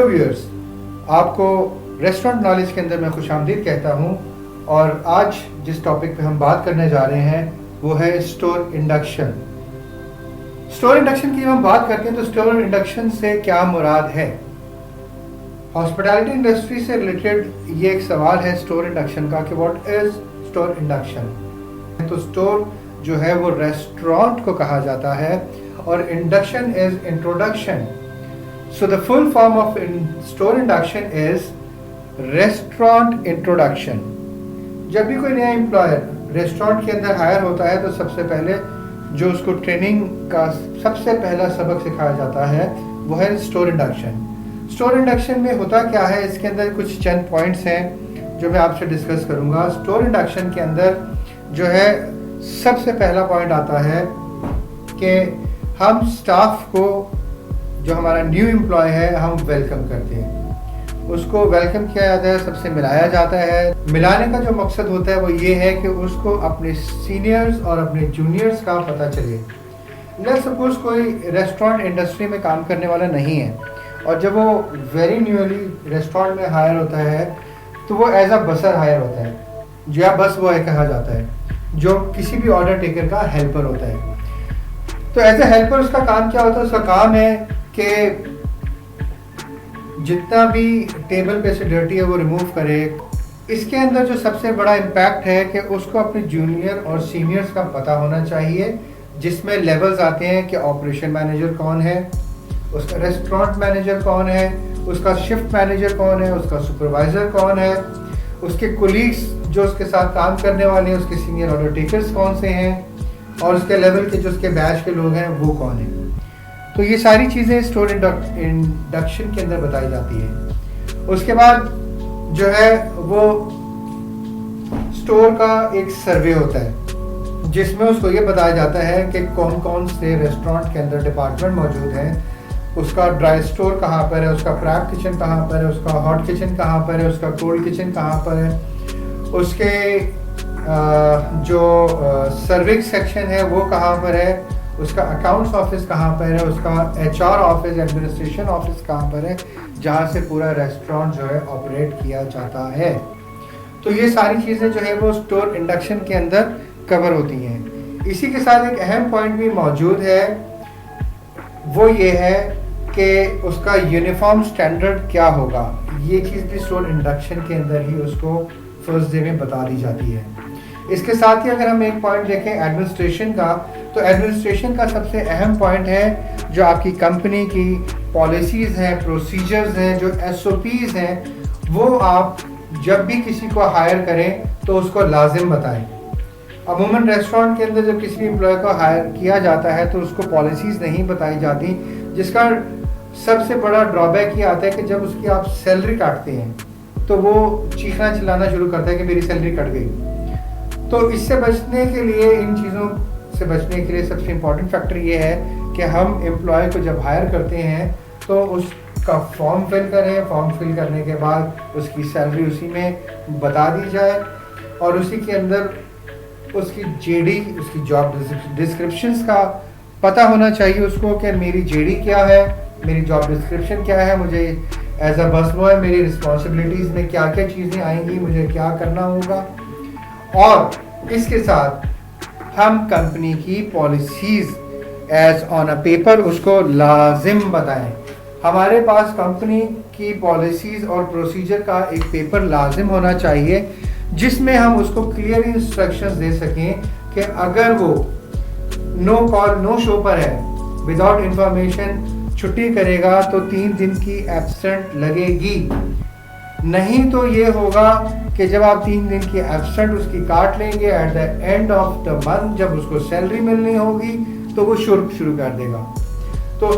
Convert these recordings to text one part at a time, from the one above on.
Viewers, आपको restaurant knowledge के अंदर मैं खुशामदीद कहता हूं। और आज जिस टॉपिक पे हम बात करने जा रहे हैं वो है स्टोर इंडक्शन। स्टोर इंडक्शन की जब हम बात करते हैं तो स्टोर इंडक्शन से क्या मुराद है? हॉस्पिटैलिटी इंडस्ट्री से रिलेटेड ये एक सवाल है स्टोर इंडक्शन का कि व्हाट इज स्टोर इंडक्शन। तो स्टोर जो है वो रेस्टोरेंट को कहा जाता है और induction is introduction. So the full form of store induction is restaurant introduction। जब भी कोई नया एम्प्लॉयर रेस्टोरेंट के अंदर हायर होता है तो सबसे पहले जो उसको ट्रेनिंग का सबसे पहला सबक सिखाया जाता है वो है स्टोर इंडक्शन। स्टोर इंडक्शन में होता क्या है, इसके अंदर कुछ चंद पॉइंट्स हैं जो मैं आपसे डिस्कस करूंगा। स्टोर इंडक्शन के अंदर जो है सबसे पहला पॉइंट आता है कि हम स्टाफ को, जो हमारा न्यू एम्प्लॉय है, हम वेलकम करते हैं। उसको वेलकम किया जाता है, सबसे मिलाया जाता है। मिलाने का जो मकसद होता है वो ये है कि उसको अपने सीनियर्स और अपने जूनियर्स का पता चले। लेट्स सपोज कोई रेस्टोरेंट इंडस्ट्री में काम करने वाला नहीं है और जब वो वेरी न्यूली रेस्टोरेंट में हायर होता है तो वो एज अ बसर हायर होता है, जो या बस बॉय कहा जाता है, जो किसी भी ऑर्डर टेकर का हेल्पर होता है। तो एज ए हेल्पर उसका काम क्या होता है? उसका काम है कि जितना भी टेबल पे से डर्टी है वो रिमूव करे। इसके अंदर जो सबसे बड़ा इम्पैक्ट है कि उसको अपने जूनियर और सीनियर्स का पता होना चाहिए, जिसमें लेवल्स आते हैं कि ऑपरेशन मैनेजर कौन है, उसका रेस्टोरेंट मैनेजर कौन है, उसका शिफ्ट मैनेजर कौन है, उसका सुपरवाइज़र कौन है, उसके कोलीग्स जो उसके साथ काम करने वाले हैं, उसके सीनियर ऑर्डर टेकर्स कौन से हैं, और उसके लेवल के जो उसके बैच के लोग हैं वो कौन है। तो ये सारी चीज़ें स्टोर इंडक्शन के अंदर बताई जाती है। उसके बाद जो है वो स्टोर का एक सर्वे होता है जिसमें उसको ये बताया जाता है कि कौन कौन से रेस्टोरेंट के अंदर डिपार्टमेंट मौजूद हैं, उसका ड्राई स्टोर कहाँ पर है, उसका प्रैप किचन कहाँ पर है, उसका हॉट किचन कहाँ पर है, उसका कोल्ड किचन कहाँ पर है, उसके जो सर्विस सेक्शन है वो कहाँ पर है, उसका अकाउंट्स ऑफिस कहाँ पर है, उसका HR ऑफिस, एडमिनिस्ट्रेशन ऑफिस कहाँ पर है, जहाँ से पूरा रेस्टोरेंट जो है ऑपरेट किया जाता है। तो ये सारी चीज़ें जो है वो स्टोर इंडक्शन के अंदर कवर होती हैं। इसी के साथ एक अहम पॉइंट भी मौजूद है, वो ये है कि उसका यूनिफॉर्म स्टैंडर्ड क्या होगा। ये चीज़ भी स्टोर इंडक्शन के अंदर ही उसको फर्स्ट डे में बता दी जाती है। इसके साथ ही अगर हम एक पॉइंट देखें एडमिनिस्ट्रेशन का, तो एडमिनिस्ट्रेशन का सबसे अहम पॉइंट है जो आपकी कंपनी की पॉलिसीज़ हैं, प्रोसीजर्स हैं, जो SOPs हैं, वो आप जब भी किसी को हायर करें तो उसको लाजिम बताएं। अमूमन रेस्टोरेंट के अंदर जब किसी भी एम्प्लॉय को हायर किया जाता है तो उसको पॉलिसीज़ नहीं बताई जाती, जिसका सबसे बड़ा ड्रॉबैक ये आता है कि जब उसकी आप सैलरी काटते हैं तो वो चीखना चिल्लाना शुरू करता है कि मेरी सैलरी कट गई। तो इससे बचने के लिए, इन चीज़ों से बचने के लिए सबसे इम्पॉर्टेंट फैक्टर ये है कि हम एम्प्लॉय को जब हायर करते हैं तो उसका फॉर्म फिल करें। फॉर्म फिल करने के बाद उसकी सैलरी उसी में बता दी जाए और उसी के अंदर उसकी JD, उसकी जॉब डिस्क्रिप्शंस का पता होना चाहिए उसको कि मेरी JD क्या है, मेरी जॉब डिस्क्रिप्शन क्या है, मुझे एज अ बस बॉय मेरी रिस्पॉन्सिबिलिटीज़ में क्या क्या चीज़ें आएंगी, मुझे क्या करना होगा। और इसके साथ हम कंपनी की policies as on a paper उसको लाजिम बताएं। हमारे पास कंपनी की पॉलिसीज़ और प्रोसीजर का एक पेपर लाजिम होना चाहिए जिसमें हम उसको क्लियर इंस्ट्रक्शंस दे सकें कि अगर वो नो कॉल नो शो पर है, विदाउट इंफॉर्मेशन छुट्टी करेगा तो 3 दिन की एब्सेंट लगेगी। नहीं तो ये होगा कि जब आप 3 दिन की एब्सेंट उसकी काट लेंगे, at the end of the month जब उसको सैलरी मिलनी होगी तो वो शुरू कर देगा। तो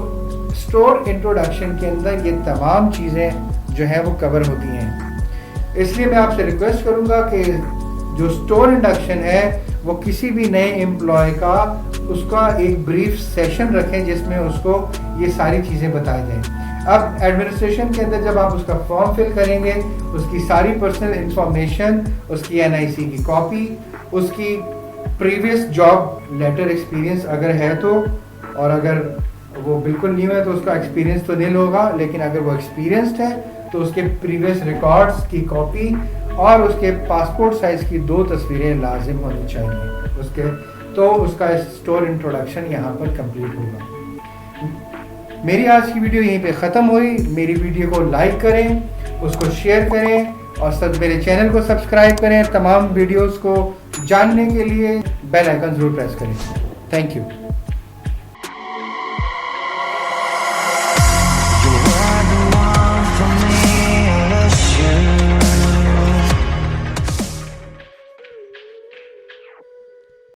स्टोर इंट्रोडक्शन के अंदर ये तमाम चीज़ें जो हैं वो कवर होती हैं। इसलिए मैं आपसे रिक्वेस्ट करूंगा कि जो स्टोर इंडक्शन है वो किसी भी नए एम्प्लॉय का उसका एक ब्रीफ सेशन रखें जिसमें उसको ये सारी चीज़ें बताई जाएं। अब एडमिनिस्ट्रेशन के अंदर जब आप उसका फॉर्म फिल करेंगे, उसकी सारी पर्सनल इंफॉर्मेशन, उसकी NIC की कॉपी, उसकी प्रीवियस जॉब लेटर एक्सपीरियंस अगर है तो, और अगर वो बिल्कुल न्यू है तो उसका एक्सपीरियंस तो नील होगा, लेकिन अगर वो एक्सपीरियंस्ड है तो उसके प्रीवियस रिकॉर्ड्स की कॉपी और उसके पासपोर्ट साइज की 2 तस्वीरें लाजिम होनी चाहिए उसके, तो उसका स्टोर इंट्रोडक्शन यहाँ पर कंप्लीट होगा। मेरी आज की वीडियो यहीं पे ख़त्म हुई। मेरी वीडियो को लाइक करें, उसको शेयर करें और सब मेरे चैनल को सब्सक्राइब करें। तमाम वीडियोस को जानने के लिए बेल आइकन ज़रूर प्रेस करें। Thank you.